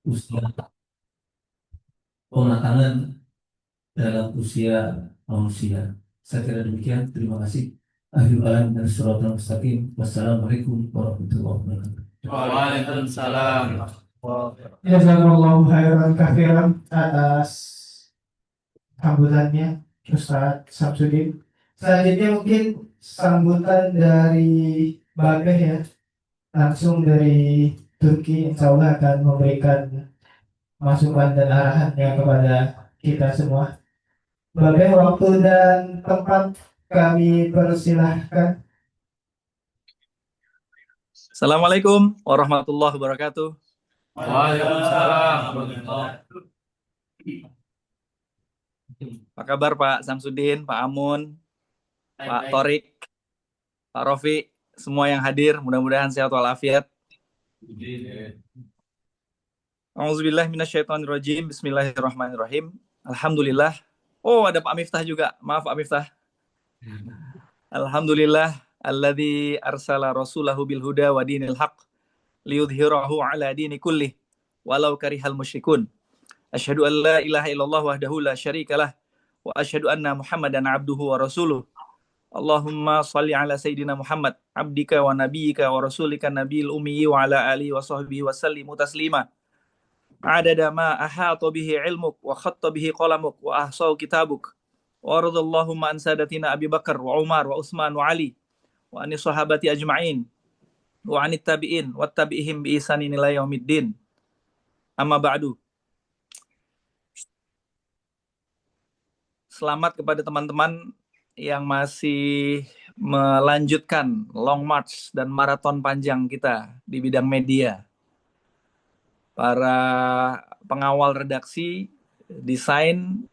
usia pematangan dalam usia manusia. Saya kira demikian. Terima kasih. Akhirul kalam dan suratul mustaqim. Wassalamualaikum warahmatullahi wabarakatuh. Waalaikumsalam. Jazakallahu khairan kafiran atas sambutannya Ustaz Samsudin. Selanjutnya mungkin sambutan dari Babeh ya, langsung dari Turki, insya Allah akan memberikan masukan dan arahannya kepada kita semua. Babeh, waktu dan tempat kami persilahkan. Assalamualaikum warahmatullahi wabarakatuh. Waalaikumsalam. Apa kabar Pak Samsudin, Pak Amun, Pak Torik, Pak Rofi, semua yang hadir, mudah-mudahan sehat walafiat. Auzubillahi minasyaitonirrajim. Bismillahirrahmanirrahim. Alhamdulillah. Oh, ada Pak Miftah juga. Maaf Pak Miftah. Alhamdulillah alladzi arsala rasulahu bil huda wa dinil haq liyudhhirahu ala dini kullih walau karihal musyrikun. Asyhadu an la ilaha illallah wahdahu la syarikalah wa asyhadu anna Muhammadan abduhu wa rasuluh. Allahumma shalli ala sayyidina Muhammad abdika wa nabiyyika wa rasulika nabiyil ummi wa ala alihi wa sahbihi wa sallimu taslima. Adada ma ahata bihi ilmuk wa khatta bihi qalamuk wa ahsau kitabuk. Wa radallahumma an sadatina Abi Bakar wa Umar wa Utsman wa Ali wa ani sahabati ajma'in wa anit tabi'in wa tabi'ihim bi ihsanin ila yaumiddin. Amma ba'du. Selamat kepada teman-teman yang masih melanjutkan long march dan maraton panjang kita di bidang media. Para pengawal redaksi, desain,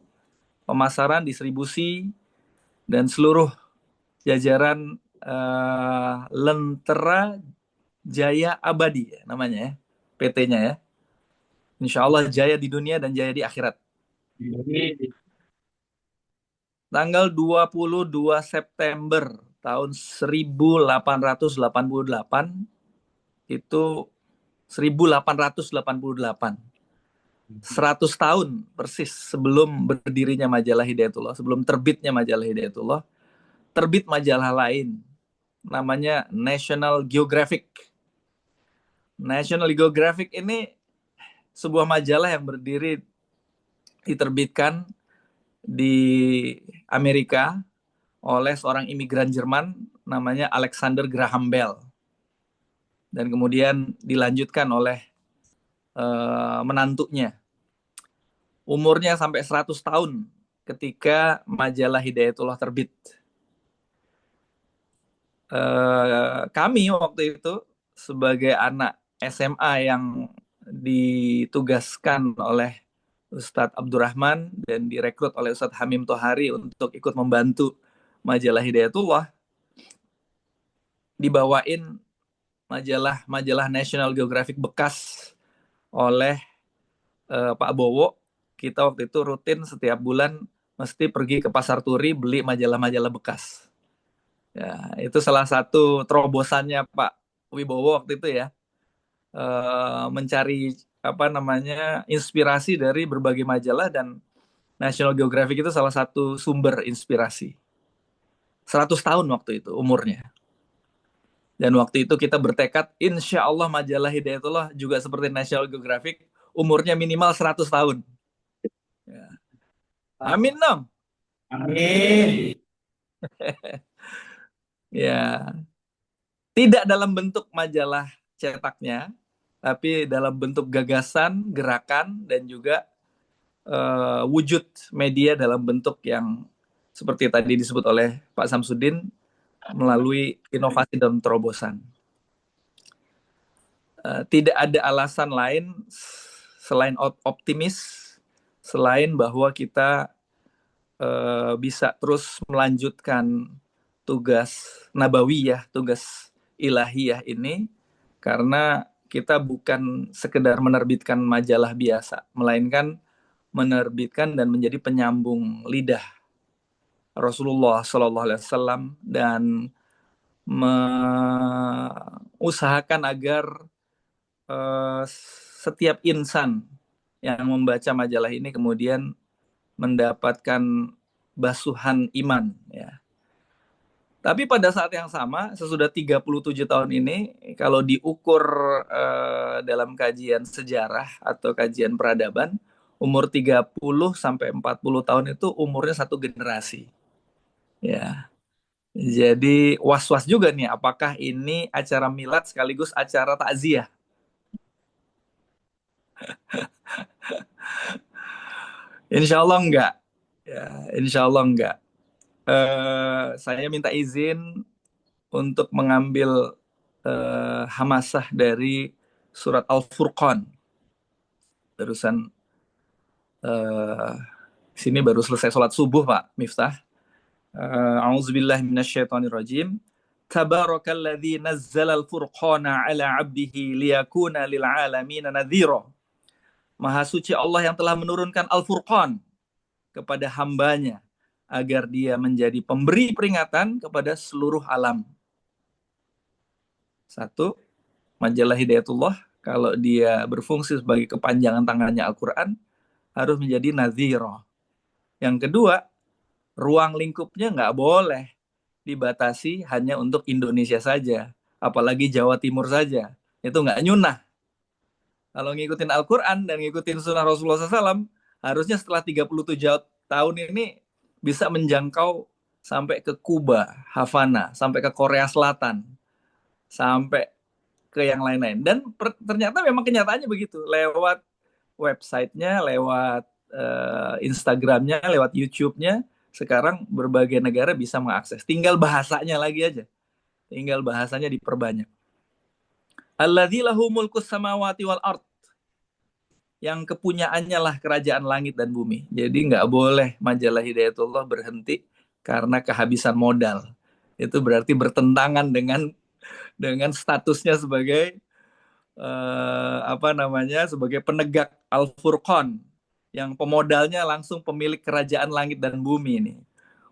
pemasaran, distribusi, dan seluruh jajaran Lentera Jaya Abadi namanya ya, PT-nya ya. Insya Allah jaya di dunia dan jaya di akhirat. Tanggal 22 September tahun 1888 itu 1888. 100 tahun persis sebelum berdirinya majalah Hidayatullah, sebelum terbitnya majalah Hidayatullah, terbit majalah lain namanya National Geographic. National Geographic ini sebuah majalah yang berdiri diterbitkan di Amerika oleh seorang imigran Jerman namanya Alexander Graham Bell, dan kemudian dilanjutkan oleh menantunya. Umurnya sampai 100 tahun ketika majalah Hidayatullah terbit. Kami waktu itu sebagai anak SMA yang ditugaskan oleh Ustadz Abdurrahman dan direkrut oleh Ustadz Hamim Tohari untuk ikut membantu majalah Hidayatullah, dibawain majalah National Geographic bekas oleh Pak Bowo. Kita waktu itu rutin setiap bulan mesti pergi ke Pasar Turi beli majalah-majalah bekas. Ya, itu salah satu terobosannya Pak Wibowo waktu itu ya, mencari inspirasi dari berbagai majalah, dan National Geographic itu salah satu sumber inspirasi. 100 tahun waktu itu umurnya. Dan waktu itu kita bertekad, insya Allah majalah Hidayatullah juga seperti National Geographic, umurnya minimal 100 tahun. Ya. Amin dong. Amin. Ya, tidak dalam bentuk majalah cetaknya, tapi dalam bentuk gagasan, gerakan, dan juga wujud media dalam bentuk yang seperti tadi disebut oleh Pak Samsudin, melalui inovasi dan terobosan. Tidak ada alasan lain selain optimis, selain bahwa kita bisa terus melanjutkan tugas nabawiyah, tugas ilahiyah ini, karena kita bukan sekedar menerbitkan majalah biasa, melainkan menerbitkan dan menjadi penyambung lidah Rasulullah SAW dan mengusahakan agar setiap insan yang membaca majalah ini kemudian mendapatkan basuhan iman ya. Tapi pada saat yang sama, sesudah 37 tahun ini, kalau diukur dalam kajian sejarah atau kajian peradaban, umur 30 sampai 40 tahun itu umurnya satu generasi. Ya. Jadi was-was juga nih, apakah ini acara milad sekaligus acara takziah? Insya Allah enggak. Ya, insya Allah enggak. Saya minta izin untuk mengambil hamasah dari surat Al-Furqan. Barusan sini baru selesai sholat subuh Pak Miftah. A'udzubillahi minasyaitonirrajim. Tabarakalladzi nazzalal furqana ala 'abdihi liyakuna lil 'alamin nadhira. Maha suci Allah yang telah menurunkan Al-Furqan kepada hambanya agar dia menjadi pemberi peringatan kepada seluruh alam. Satu, majalah Hidayatullah kalau dia berfungsi sebagai kepanjangan tangannya Al-Quran harus menjadi nadhira. Yang kedua, ruang lingkupnya nggak boleh dibatasi hanya untuk Indonesia saja, apalagi Jawa Timur saja. Itu nggak nyunah. Kalau ngikutin Al-Quran dan ngikutin sunnah Rasulullah SAW, harusnya setelah 37 tahun ini bisa menjangkau sampai ke Kuba, Havana, sampai ke Korea Selatan, sampai ke yang lain-lain. Dan ternyata memang kenyataannya begitu. Lewat websitenya, lewat Instagramnya, lewat YouTube-nya, sekarang berbagai negara bisa mengakses. Tinggal bahasanya lagi aja. Tinggal bahasanya diperbanyak. Alladzi lahu mulkus samawati wal ard. Yang kepunyaannya lah kerajaan langit dan bumi. Jadi nggak boleh majalah Hidayatullah berhenti karena kehabisan modal. Itu berarti bertentangan dengan statusnya sebagai sebagai penegak Al-Furqan yang pemodalnya langsung pemilik kerajaan langit dan bumi ini.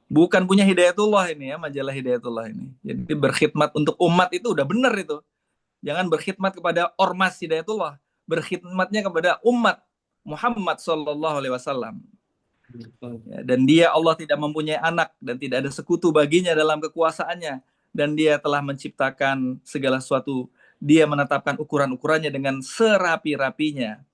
Bukan punya Hidayatullah ini ya, majalah Hidayatullah ini. Jadi berkhidmat untuk umat itu udah benar itu. Jangan berkhidmat kepada ormas Hidayatullah, berkhidmatnya kepada umat Muhammad sallallahu alaihi wasallam. Ya, dan dia Allah tidak mempunyai anak dan tidak ada sekutu baginya dalam kekuasaannya, dan dia telah menciptakan segala sesuatu. Dia menetapkan ukuran-ukurannya dengan serapi-rapinya.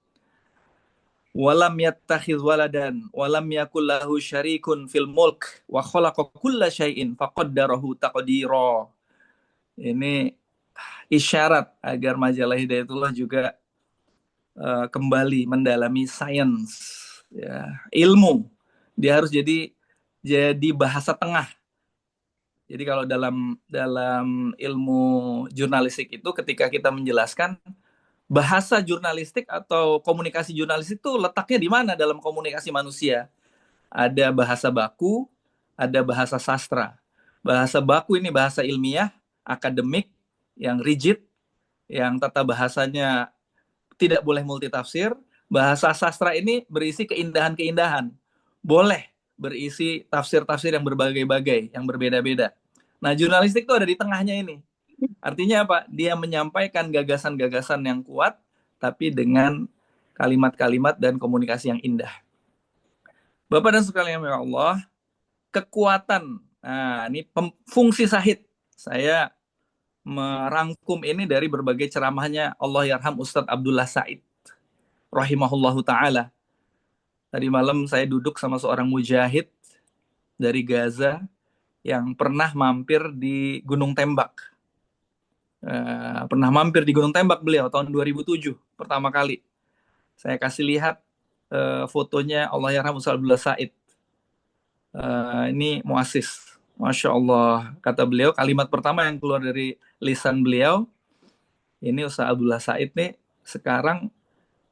Walam yattakhidz waladan walam yakul lahu syarikun fil mulk wa khalaqa kulla syai'in faqaddarahu taqdira. Ini isyarat agar majalah Hidayatullah juga kembali mendalami sains, ya, ilmu. Dia harus jadi bahasa tengah. Jadi kalau dalam ilmu jurnalistik itu ketika kita menjelaskan bahasa jurnalistik atau komunikasi jurnalistik itu letaknya di mana dalam komunikasi manusia? Ada bahasa baku, ada bahasa sastra. Bahasa baku ini bahasa ilmiah, akademik, yang rigid, yang tata bahasanya tidak boleh multitafsir. Bahasa sastra ini berisi keindahan-keindahan. Boleh berisi tafsir-tafsir yang berbagai-bagai, yang berbeda-beda. Nah, jurnalistik itu ada di tengahnya ini. Artinya apa? Dia menyampaikan gagasan-gagasan yang kuat, tapi dengan kalimat-kalimat dan komunikasi yang indah. Bapak dan sekalian ya Allah, kekuatan, nah ini fungsi Sahid. Saya merangkum ini dari berbagai ceramahnya Allahyarham Ustadz Abdullah Said rahimahullahu ta'ala. Tadi malam saya duduk sama seorang mujahid dari Gaza yang pernah mampir di Gunung Tembak. Pernah mampir di Gunung Tembak beliau tahun 2007 pertama kali. Saya kasih lihat fotonya Allahyarham Ustadz Abdullah Said. Ini muasis. Masya Allah, kata beliau, kalimat pertama yang keluar dari lisan beliau, ini Ustaz Abdullah Said nih sekarang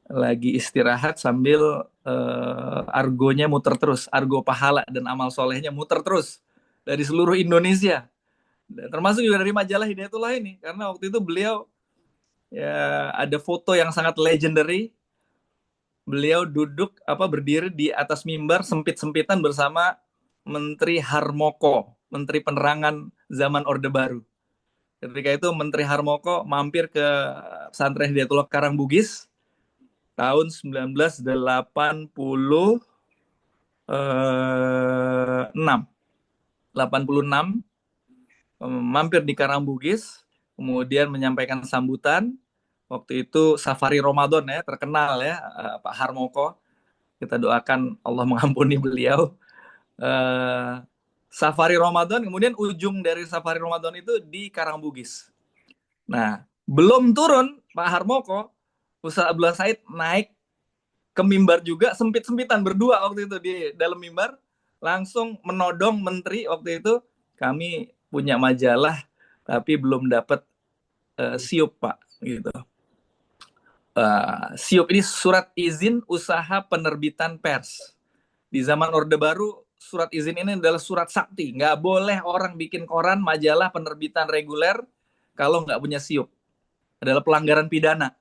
lagi istirahat sambil argonya muter terus, argo pahala dan amal solehnya muter terus dari seluruh Indonesia, dan termasuk juga dari majalah Hidayatullah ini, karena waktu itu beliau ya ada foto yang sangat legendary, beliau berdiri di atas mimbar sempit-sempitan bersama Menteri Harmoko, Menteri Penerangan zaman Orde Baru. Ketika itu Menteri Harmoko mampir ke pesantren Hidayatullah Karangbugis, tahun 1986. 86 mampir di Karangbugis, kemudian menyampaikan sambutan. Waktu itu Safari Ramadan ya, terkenal ya, Pak Harmoko. Kita doakan Allah mengampuni beliau. Safari Ramadan, kemudian ujung dari Safari Ramadan itu di Karangbugis. Nah, belum turun Pak Harmoko, Ustaz Abdullah Said naik ke mimbar juga, sempit-sempitan berdua waktu itu di dalam mimbar, langsung menodong menteri waktu itu, kami punya majalah tapi belum dapat siup Pak, gitu. Siup ini surat izin usaha penerbitan pers. Di zaman Orde Baru, surat izin ini adalah surat sakti. Nggak boleh orang bikin koran, majalah, penerbitan reguler kalau nggak punya siup. Adalah pelanggaran pidana.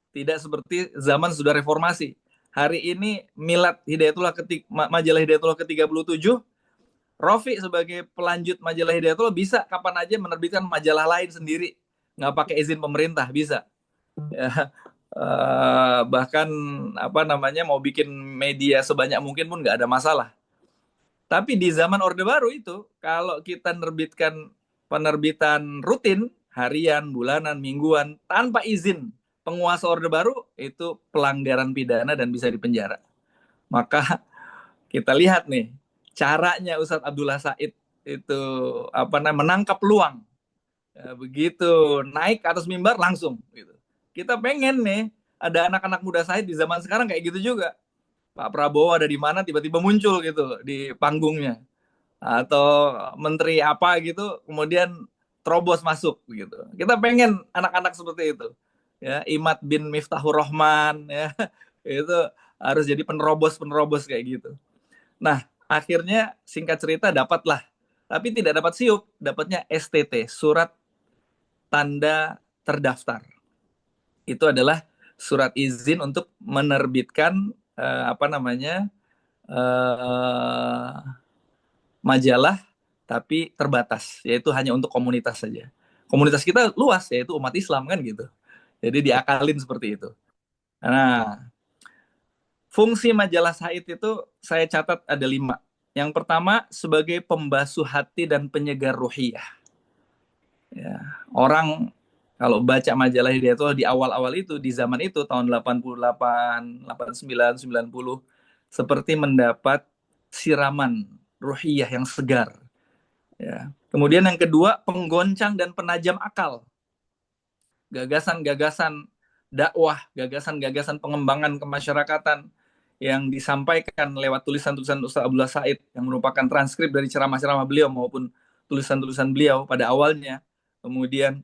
Tidak seperti zaman sudah reformasi. Hari ini milad Hidayatullah majalah Hidayatullah ke-37, Rofi sebagai pelanjut majalah Hidayatullah bisa kapan aja menerbitkan majalah lain sendiri. Nggak pakai izin pemerintah, bisa. Ya, bahkan mau bikin media sebanyak mungkin pun nggak ada masalah. Tapi di zaman Orde Baru itu, kalau kita nerbitkan penerbitan rutin, harian, bulanan, mingguan, tanpa izin penguasa Orde Baru, itu pelanggaran pidana dan bisa dipenjara. Maka kita lihat nih, caranya Ustadz Abdullah Said itu menangkap peluang. Ya, begitu naik ke atas mimbar langsung. Gitu. Kita pengen nih, ada anak-anak muda Said di zaman sekarang kayak gitu juga. Pak Prabowo ada di mana tiba-tiba muncul gitu di panggungnya, atau menteri apa gitu kemudian terobos masuk gitu. Kita pengen anak-anak seperti itu ya, Imad bin Miftahur Rahman ya, itu harus jadi penerobos kayak gitu. Nah, akhirnya singkat cerita dapatlah, tapi tidak dapat siup, dapatnya STT, surat tanda terdaftar. Itu adalah surat izin untuk menerbitkan majalah, tapi terbatas, yaitu hanya untuk komunitas saja. Komunitas kita luas, yaitu umat Islam kan gitu. Jadi diakalin seperti itu. Nah, fungsi majalah Said itu saya catat ada 5. Yang pertama, sebagai pembasuh hati dan penyegar ruhiyah. Ya, orang kalau baca majalah Hidayatullah di awal-awal itu, di zaman itu, tahun 88, 89, 90, seperti mendapat siraman ruhiyah yang segar. Ya. Kemudian yang kedua, penggoncang dan penajam akal. Gagasan-gagasan dakwah, gagasan-gagasan pengembangan kemasyarakatan yang disampaikan lewat tulisan-tulisan Ustaz Abdullah Said yang merupakan transkrip dari ceramah-ceramah beliau maupun tulisan-tulisan beliau pada awalnya. Kemudian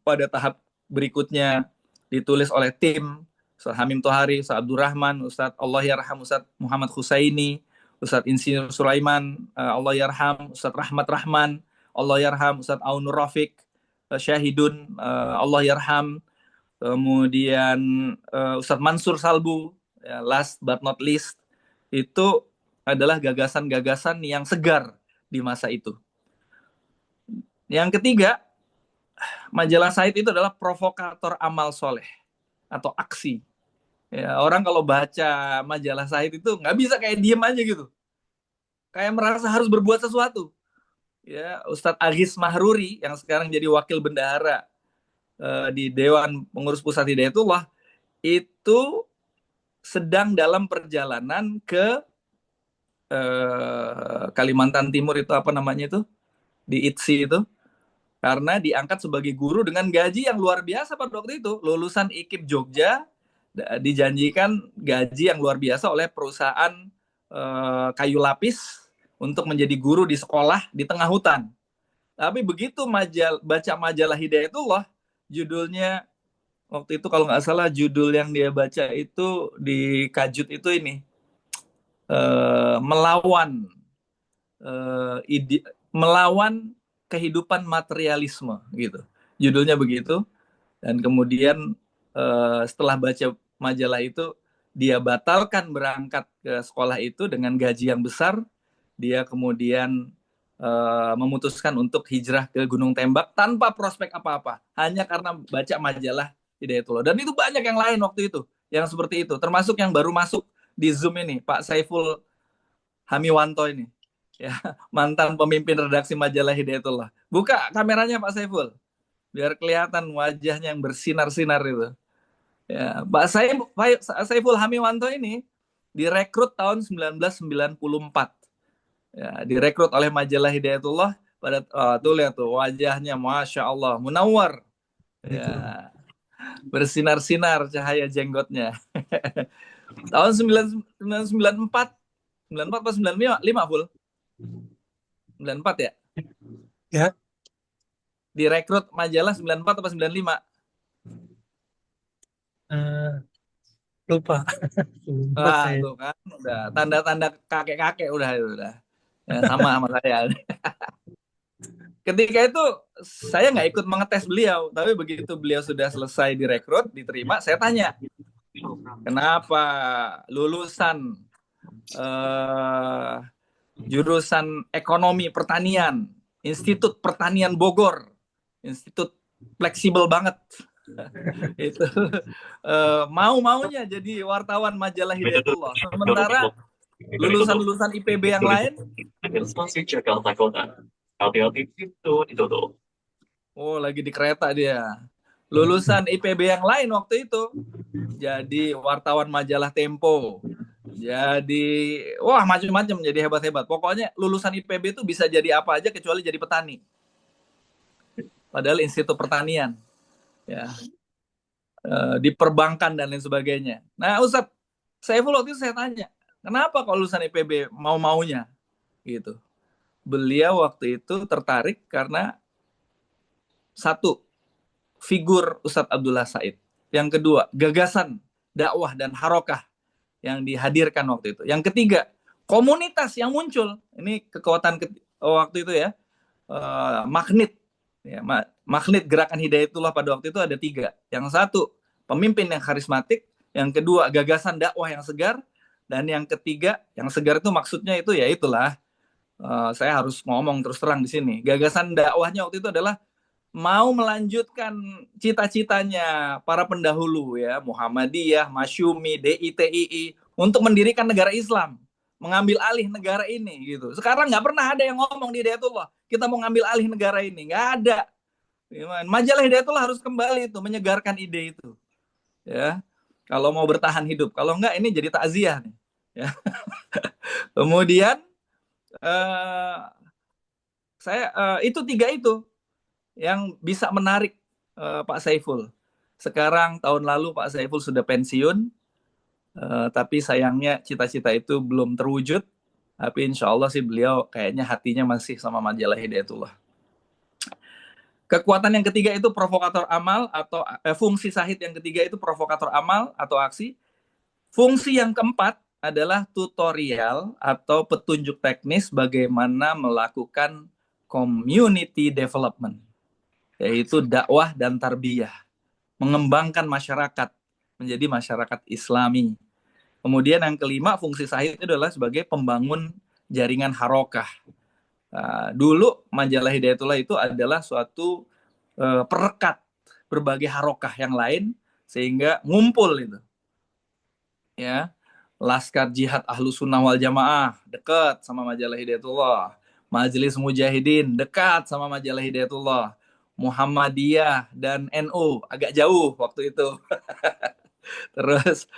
pada tahap berikutnya ditulis oleh tim Ustaz Hamim Tohari, Ustaz Abdurrahman, Ustaz Allahyarham, Ustaz Muhammad Husaini, Ustaz Insinyur Sulaiman, Allahyarham, Ustaz Rahmat Rahman, Allahyarham, Ustaz Aunur Rafiq, Syahidun, Allahyarham, kemudian Ustaz Mansur Salbu, ya, last but not least, itu adalah gagasan-gagasan yang segar di masa itu. Yang ketiga, majalah Said itu adalah provokator amal soleh atau aksi. Ya, orang kalau baca majalah Said itu nggak bisa kayak diem aja gitu, kayak merasa harus berbuat sesuatu. Ya, Ustadz Agis Mahruri yang sekarang jadi wakil bendahara di Dewan Pengurus Pusat Hidayatullah itu sedang dalam perjalanan ke Kalimantan Timur itu di ITSI itu, karena diangkat sebagai guru dengan gaji yang luar biasa pada waktu itu. Lulusan IKIP Jogja dijanjikan gaji yang luar biasa oleh perusahaan kayu lapis untuk menjadi guru di sekolah di tengah hutan. Tapi begitu baca majalah Hidayatullah, judulnya waktu itu kalau nggak salah judul yang dia baca itu di Kajut itu ini, melawan kehidupan materialisme gitu. Judulnya begitu. Dan kemudian setelah baca majalah itu, dia batalkan berangkat ke sekolah itu dengan gaji yang besar. Dia kemudian memutuskan untuk hijrah ke Gunung Tembak tanpa prospek apa-apa, hanya karena baca majalah Hidayatullah. Dan itu banyak yang lain waktu itu yang seperti itu, termasuk yang baru masuk di Zoom ini, Pak Saiful Hamiwanto ini, ya, mantan pemimpin redaksi majalah Hidayatullah. Buka kameranya Pak Saiful, biar kelihatan wajahnya yang bersinar-sinar itu. Ya, Pak Saiful Hamiwanto ini direkrut tahun 1994. Ya, direkrut oleh majalah Hidayatullah pada tuh lihat tuh wajahnya, masya Allah, munawar, ya, bersinar-sinar cahaya jenggotnya. Tahun 1994, 94 atau 95 full? 94 ya? Ya. Direkrut majalah 94 atau 95? Lupa. Ah, tuh kan, udah tanda-tanda kakek-kakek udah itu udah. Ya, sama saya. Ketika itu saya nggak ikut mengetes beliau, tapi begitu beliau sudah selesai direkrut, diterima, saya tanya, kenapa lulusan jurusan ekonomi pertanian, Institut Pertanian Bogor, institut fleksibel banget, itu mau-maunya jadi wartawan majalah Hidayatullah, sementara lulusan-lulusan IPB yang lain, oh lagi di kereta dia. Lulusan IPB yang lain waktu itu jadi wartawan majalah Tempo, jadi wah macam-macam, jadi hebat-hebat. Pokoknya lulusan IPB itu bisa jadi apa aja kecuali jadi petani. Padahal Institut Pertanian, ya, di perbankan dan lain sebagainya. Nah, Ustadz Saiful waktu itu saya tanya, kenapa kalau lulusan IPB mau-maunya gitu? Beliau waktu itu tertarik karena satu, figur Ustadz Abdullah Said. Yang kedua, gagasan dakwah dan harokah yang dihadirkan waktu itu. Yang ketiga, komunitas yang muncul. Ini kekuatan waktu itu ya, magnet. Ya, magnet gerakan Hidayatullah pada waktu itu ada 3. Yang satu, pemimpin yang karismatik. Yang kedua, gagasan dakwah yang segar. Dan yang ketiga, yang segar itu maksudnya itu ya itulah, saya harus ngomong terus terang di sini. Gagasan dakwahnya waktu itu adalah mau melanjutkan cita-citanya para pendahulu ya, Muhammadiyah, Masyumi, DITII untuk mendirikan negara Islam, mengambil alih negara ini gitu. Sekarang nggak pernah ada yang ngomong di Hidayatullah kita mau ngambil alih negara ini, nggak ada. Majalah Hidayatullah harus kembali itu menyegarkan ide itu, ya. Kalau mau bertahan hidup, kalau nggak ini jadi takziah nih. Ya. Kemudian saya itu 3 itu yang bisa menarik Pak Saiful. Sekarang tahun lalu Pak Saiful sudah pensiun, tapi sayangnya cita-cita itu belum terwujud. Tapi insya Allah sih beliau kayaknya hatinya masih sama majalah Hidayatullah. Kekuatan yang ketiga itu provokator amal atau fungsi Sahid yang ketiga itu provokator amal atau aksi. Fungsi yang keempat adalah tutorial atau petunjuk teknis bagaimana melakukan community development, yaitu dakwah dan tarbiyah, mengembangkan masyarakat menjadi masyarakat Islami. Kemudian yang kelima, fungsi Sahid itu adalah sebagai pembangun jaringan harokah. Dulu majalah Hidayatullah itu adalah suatu perekat berbagai harokah yang lain sehingga ngumpul itu. Ya, Laskar Jihad Ahlus Sunnah wal Jamaah dekat sama majalah Hidayatullah. Majelis Mujahidin dekat sama majalah Hidayatullah. Muhammadiyah dan NU agak jauh waktu itu. Terus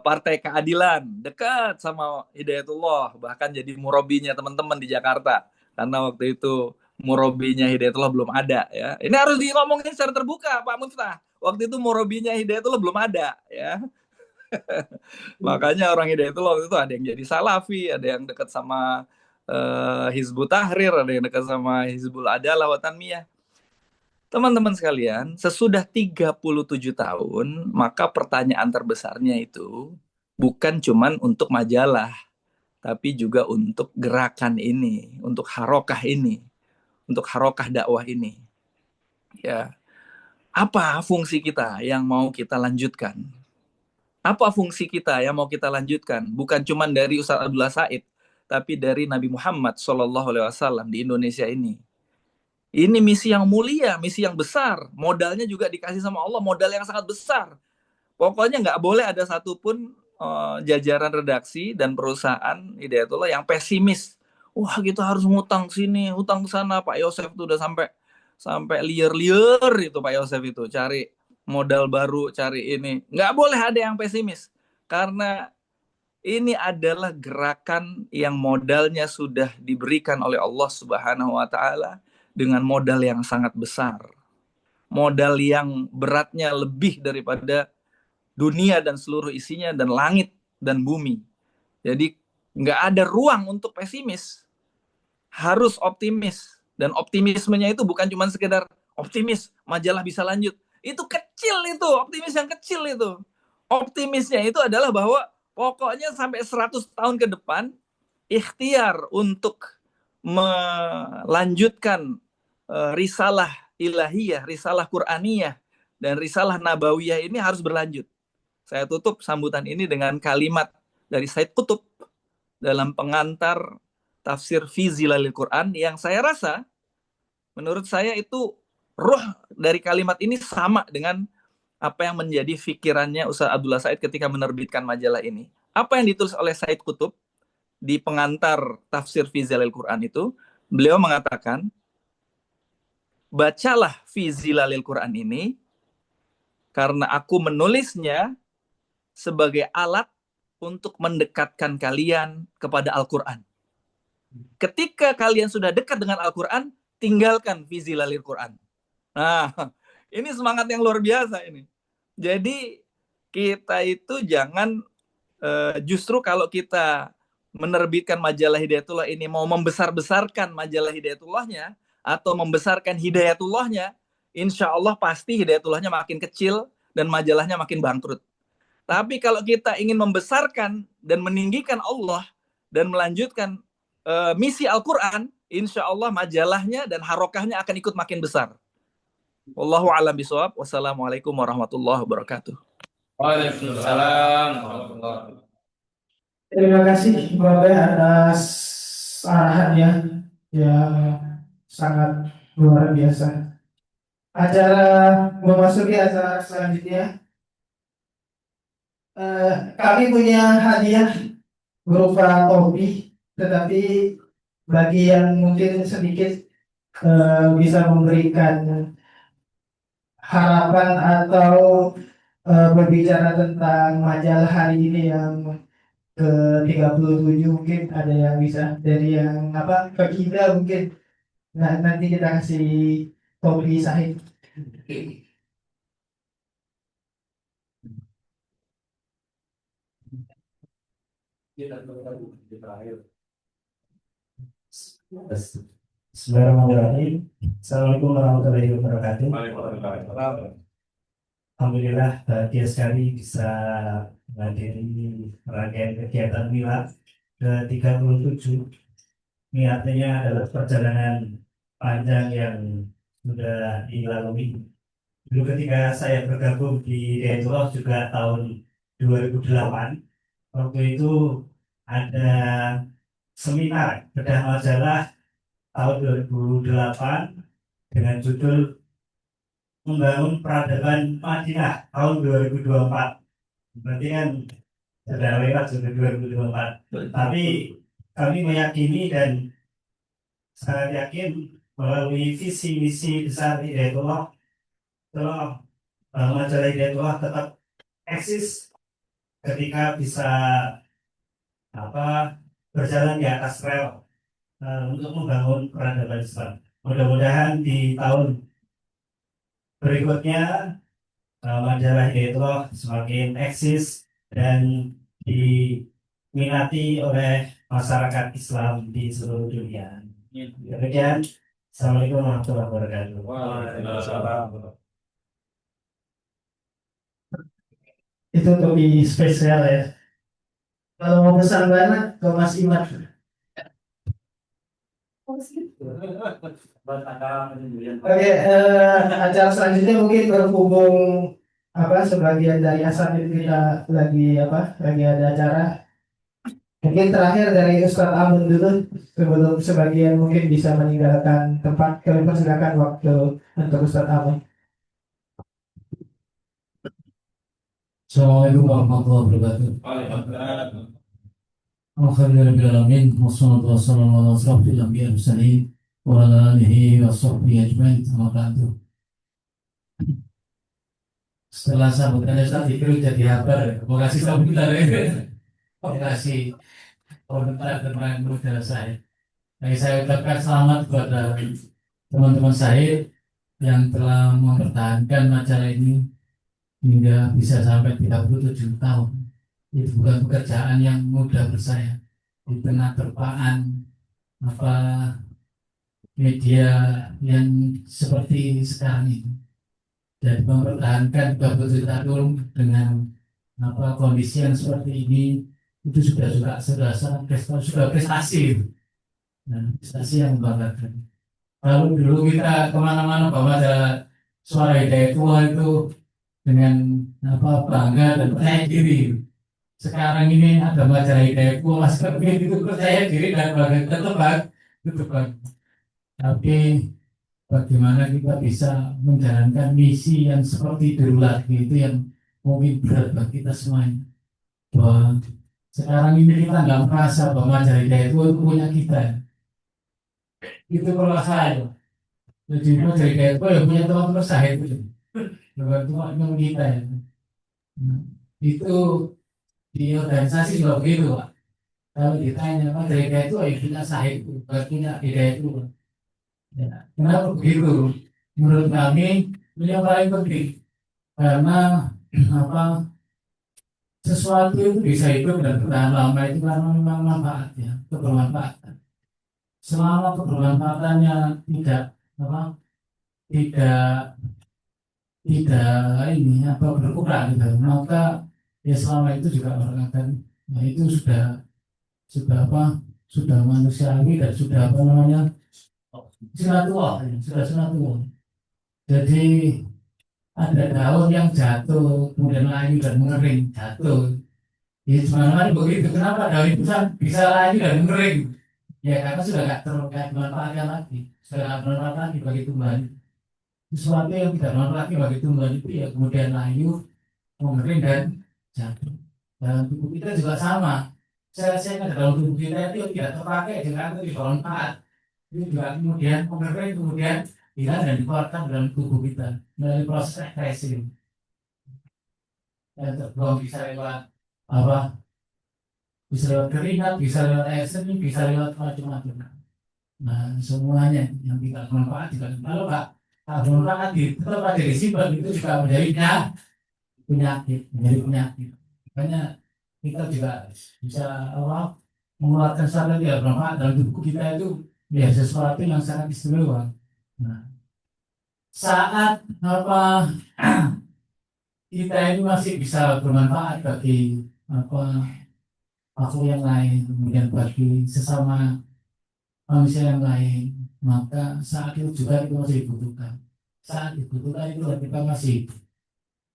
Partai Keadilan dekat sama Hidayatullah, bahkan jadi murabinya teman-teman di Jakarta karena waktu itu murabinya Hidayatullah belum ada ya. Ini harus ngomongin secara terbuka Pak Muftah. Waktu itu murabinya Hidayatullah belum ada ya. Makanya orang Hidayatullah waktu itu ada yang jadi Salafi, ada yang dekat sama Hizbut Tahrir, ada yang dekat sama Hizbul Adalah wa Tanmiyah. Teman-teman sekalian, sesudah 37 tahun, maka pertanyaan terbesarnya itu bukan cuman untuk majalah, tapi juga untuk gerakan ini, untuk harokah ini, untuk harokah dakwah ini. Ya, apa fungsi kita yang mau kita lanjutkan? Apa fungsi kita yang mau kita lanjutkan? Bukan cuman dari Ustadz Abdullah Said, tapi dari Nabi Muhammad SAW di Indonesia ini. Ini misi yang mulia, misi yang besar. Modalnya juga dikasih sama Allah, modal yang sangat besar. Pokoknya nggak boleh ada satupun jajaran redaksi dan perusahaan Hidayatullah yang pesimis. Wah, kita harus ngutang sini, utang ke sana. Pak Yosef tuh udah sampai sampai liar-liar itu Pak Yosef itu cari modal baru, cari ini. Nggak boleh ada yang pesimis. Karena ini adalah gerakan yang modalnya sudah diberikan oleh Allah Subhanahu wa taala dengan modal yang sangat besar. Modal yang beratnya lebih daripada dunia dan seluruh isinya dan langit dan bumi. Jadi nggak ada ruang untuk pesimis. Harus optimis. Dan optimismenya itu bukan cuma sekedar optimis, majalah bisa lanjut. Itu kecil itu, optimis yang kecil itu. Optimisnya itu adalah bahwa pokoknya sampai 100 tahun ke depan, ikhtiar untuk melanjutkan risalah ilahiyah, risalah Qur'aniyah, dan risalah nabawiyah ini harus berlanjut. Saya tutup sambutan ini dengan kalimat dari Said Qutb dalam pengantar tafsir fi zilalil Quran yang saya rasa, menurut saya itu roh dari kalimat ini sama dengan apa yang menjadi pikirannya Ustaz Abdullah Said ketika menerbitkan majalah ini. Apa yang ditulis oleh Said Qutb di pengantar tafsir fi zilalil Quran itu, beliau mengatakan, bacalah fi zilalil Quran ini karena aku menulisnya sebagai alat untuk mendekatkan kalian kepada Al-Quran. Ketika kalian sudah dekat dengan Al-Quran, tinggalkan fi zilalil Quran. Nah, ini semangat yang luar biasa ini. Jadi kita itu jangan justru kalau kita menerbitkan majalah Hidayatullah ini mau membesar-besarkan majalah Hidayatullahnya atau membesarkan Hidayatullahnya, insya Allah pasti Hidayatullahnya makin kecil dan majalahnya makin bangkrut. Tapi kalau kita ingin membesarkan dan meninggikan Allah dan melanjutkan misi Al-Quran, insya Allah majalahnya dan harokahnya akan ikut makin besar. Wallahu a'lam bishawab. Wassalamualaikum warahmatullahi wabarakatuh. Waalaikumsalam warahmatullahi wabarakatuh. Terima kasih Bapak atas arahannya yang sangat luar biasa. Memasuki acara selanjutnya, kami punya hadiah berupa topi, tetapi bagi yang mungkin sedikit bisa memberikan harapan atau berbicara tentang majalah hari ini yang ke-37, mungkin ada yang bisa dari yang Kekida mungkin. Nah, nanti kita kasih topi Sahid. Bismillahirrahmanirrahim. Assalamualaikum warahmatullahi wabarakatuh. Alhamdulillah bahagia sekali bisa menghadiri rangkaian kegiatan milad ke-37. Niatnya adalah perjalanan panjang yang sudah dilalui. Dulu ketika saya bergabung di Hidayatullah juga tahun 2008, waktu itu ada seminar bedah majalah tahun 2008 dengan judul Membangun Peradaban Madinah tahun 2024. Berarti kan sudah lewat sudah 2024. Tapi kami meyakini dan sangat yakin melalui visi misi besar Hidayatullah, majalah Hidayatullah tetap eksis ketika bisa berjalan di atas rel untuk membangun peradaban Islam. Mudah-mudahan di tahun berikutnya majalah Hidayatullah semakin eksis dan diminati oleh masyarakat Islam di seluruh dunia. Demikian, Assalamualaikum warahmatullahi wabarakatuh. Waalaikumsalam. Itu topi spesial ya. Kalau mau pesan banget ke Mas Iman. Oke, acara selanjutnya mungkin berhubung sebagian dari Asatid kita lagi ada acara. Mungkin terakhir dari Ustadz Amun dulu sebelum sebagian mungkin bisa meninggalkan tempat. Kami persilakan waktu untuk Ustadz Amun. Assalamualaikum warahmatullahi wabarakatuh. Waalaikumsalam. Alhamdulillahirabbil alamin wassalatu wassalamu ala asyrofil anbiya'i wal mursalin wa ala alihi wa sahbihi ajmain. Amma ba'du. Setelah sambutannya saya pikir jadi kabar. Terima kasih sambutan ya. Terima kasih komentar tentang modal saya. Jadi saya ucapkan selamat kepada teman-teman saya yang telah mempertahankan majalah ini hingga bisa sampai 37 tahun. Itu bukan pekerjaan yang mudah buat saya di tengah terpaan apa media yang seperti sekarang ini, dan mempertahankan 37 tahun dengan apa kondisi yang seperti ini itu sudah prestasi, nah, prestasi yang membanggakan. Kalau dulu kita kemana-mana bawa ada suara hidayah tua itu dengan apa bangga dan percaya diri. Sekarang ini ada majalah hidayah tua seperti itu percaya diri dan bangga tetap. Tapi bagaimana kita bisa menjalankan misi yang seperti dulu lagi, itu yang mungkin berat bagi kita semuanya. Bahwa sekarang ini kita nggak merasa bahwa majalah hidayah itu punya kita. Itu kalau saya. Jadi majalah hidayah itu yang punya teman-teman saya itu. Bukan cuma kita ya. Nah, itu di organisasi juga begitu Pak. Kalau ditanya majalah hidayah itu ya punya saya itu, bukan punya hidayah itu. Ya, kenapa begitu? Menurut kami ini yang paling penting, karena apa sesuatu itu bisa hidup dan bertahan lama itu karena memang manfaatnya, kebermanfaatan. Selama kebermanfaatannya tidak apa tidak tidak ini apa berkurang gitu, maka ya selama itu juga orang akan, nah itu sudah apa sudah manusiawi dan sudah apa namanya sudah sunatullah. Jadi ada daun yang jatuh kemudian layu dan mengering jatuh. Ya sebenarnya begitu. Kenapa daun itu bisa layu dan mengering? Ya karena sudah nggak bermanfaatkan lagi, sudah nggak bermanfaat lagi bagi tumbuhan. Sesuatu yang tidak bermanfaat lagi bagi tumbuhan itu ya kemudian layu, mengering dan jatuh. Dalam tubuh kita juga sama. Sel-sel yang ada dalam tubuh kita itu tidak terpakai dengan itu bermanfaat. Itu juga kemudian mengering, kemudian hilang dan dikeluarkan dalam tubuh kita melalui proses ekskresi. Yang terbuang bisa lewat apa? Bisa lewat keringat, bisa lewat air seni, bisa lewat macam-macam. Nah, semuanya yang tidak bermanfaat juga kalau nggak bermanfaat tetap ada disimpan, itu juga menjadi penyakit. Makanya kita juga bisa apa? Mengeluarkan sesuatu yang tidak bermanfaat dalam tubuh kita itu ya sesuatu yang sangat istimewa. Nah, saat apa kita ini masih bisa bermanfaat bagi apa aku yang lain, kemudian bagi sesama manusia yang lain, maka saat itu juga itu masih dibutuhkan. Saat dibutuhkan itu kita masih hidup.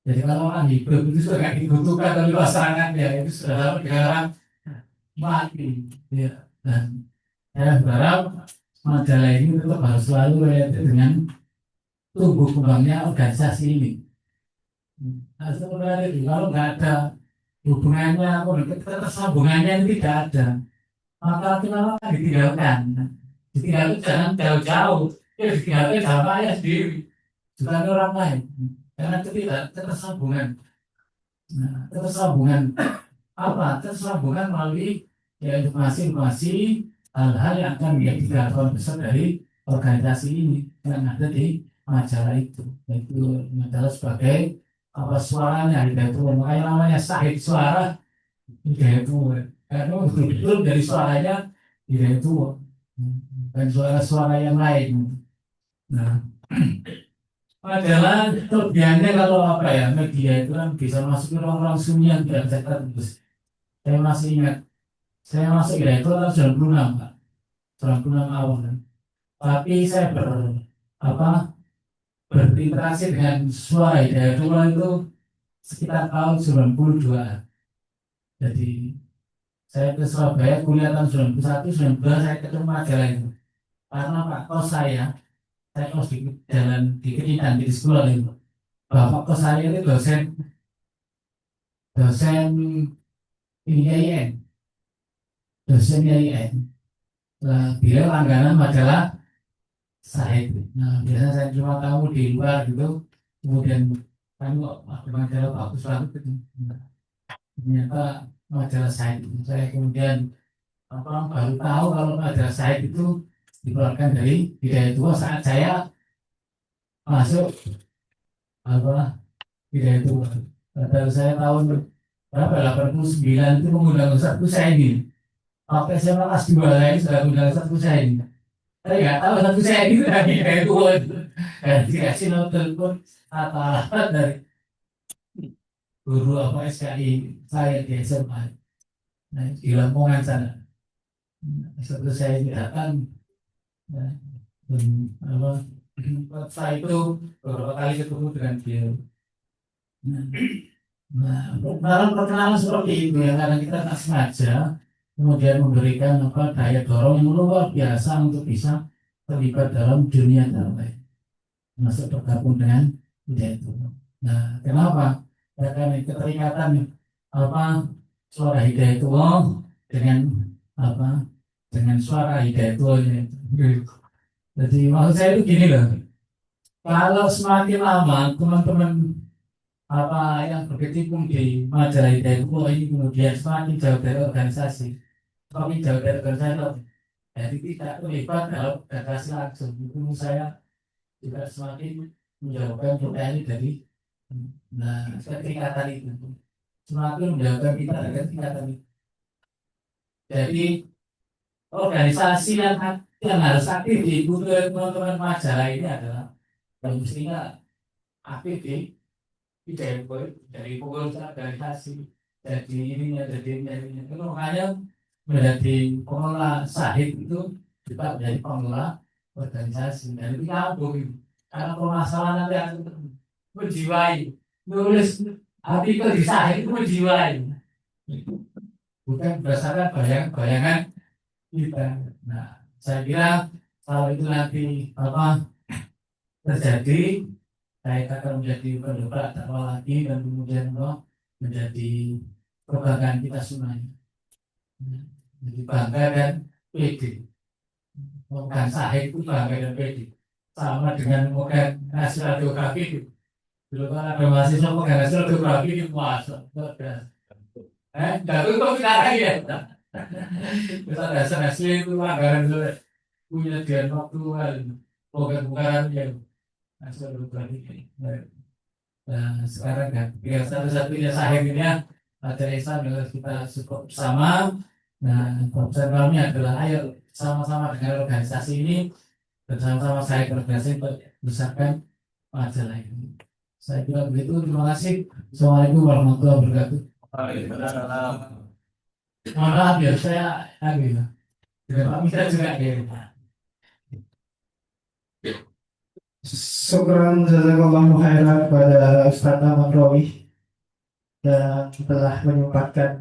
Jadi kalau orang hidup itu sudah tidak dibutuhkan oleh pasangan ya, itu sudah dapat dilarang mati. Ya. Dan saya berharap majalah ini tetap harus selalu related dengan tumbuh kembangnya organisasi ini. Harus related. Kalau nggak ada hubungannya, ketersambungannya itu tidak ada, maka kenapa ditinggalkan? Ditinggalkan jangan jauh-jauh, ya ditinggalkan sama ayah sendiri, bukan orang lain. Karena tidak ketersambungan. Nah, ketersambungan apa? Ketersambungan melalui ya informasi hal-hal yang akan menjadi gerakan besar dari organisasi ini yang ada di majalah itu, yaitu majalah sebagai apa suaranya itu, makanya namanya sahid suara itu, karena betul-betul dari suaranya itu dan suara-suara yang lain. Nah, majalah kelebihannya kalau apa ya, media itu kan bisa masuk ke ruang-ruang sunyi yang tidak bisa tertembus. Saya masih ingat, saya masuk ya itu tahun 96 Pak, 96 awal kan. Tapi saya berinteraksi dengan suara hidayah tua itu sekitar tahun 92. Jadi saya ke Surabaya kuliah tahun 91, 92 saya ketemu majalah itu. Karena Pak kos saya kos di jalan di Kedingan di sekolah itu. Bapak kos saya itu dosen dosen IAIN, dosen IAIN. Beliau langganan majalah Sahid. Nah, biasanya saya cuma tahu di luar gitu, kemudian kan kok majalah bagus banget gitu. Nah, ternyata majalah Sahid. Saya kemudian baru tahu kalau majalah Sahid itu dikeluarkan dari Hidayatul saat saya masuk Hidayatul. Padahal saya tahun berapa 89 itu mengundang Ustaz Husaini. Sampai saya kelas 2 saya sudah mengundang Ustaz Husaini. Saya nggak tahu Ustaz Husaini itu dari Hidayatul. Dan dikasih nomor telepon atau alamat dari guru SKI saya di SMA. Nah, di Lamongan sana. Ustaz Husaini datang. Nah, setelah itu beberapa kali ketemu dengan beliau. Nah, dalam perkenalan seperti itu yang kadang kita tak sengaja kemudian memberikan daya dorong yang luar biasa untuk bisa terlibat dalam dunia dakwah, masuk bergabung dengan budaya itu. Nah, kenapa? Ya karena keterikatan suara Hidayatullah dengan dengan suara Hidayatullah. Jadi maksud saya itu gini loh, kalau semakin lama teman-teman yang berkecimpung di majalah Hidayatullah ini kemudian semakin jauh dari organisasi, jadi tidak terlibat dalam organisasi langsung. Itu saya juga semakin menjauhkan kita ini dari keterikatan itu, semakin menjauhkan kita dari keterikatan itu. Jadi organisasi yang harus aktif diikuti oleh teman-teman majalah ini adalah yang mestinya aktif di dari pukul organisasi, jadi ininya itu makanya menjadi pengelola Sahid itu juga menjadi pengelola organisasi. Dan itu nyambung karena permasalahan nanti akan menjiwai, nulis artikel di Sahid itu menjiwai, bukan berdasarkan bayangan kita. Nah, saya kira kalau itu nanti terjadi, saya akan menjadi pendobrak dakwah lagi dan kemudian menjadi kebanggaan kita semuanya. Jadi bangga dan pede. Bukan Sahid itu bangga dan pede. Sama dengan bukan hasil radiografi. Dulu kan ada mahasiswa bukan hasil radiografi di puasa. Jatuh kok kita lagi ya. Kita dasar hasil itu anggaran punya dian waktu bukan yang hasil radiografi. Nah, sekarang kan tinggal satu-satunya Sahid ini ada Islam yang harus kita support bersama. Nah, program kami adalah ayo sama-sama dengan organisasi ini bersama-sama saya berorganisasi besarkan majalah ini. Saya kira begitu. Terima kasih. Assalamualaikum warahmatullahi wabarakatuh. Waalaikumsalam. Mohon maaf ya saya tidak bisa juga Syukran jazakallahu khairan kepada Ustaz Ahmad Rawi yang telah menyempatkan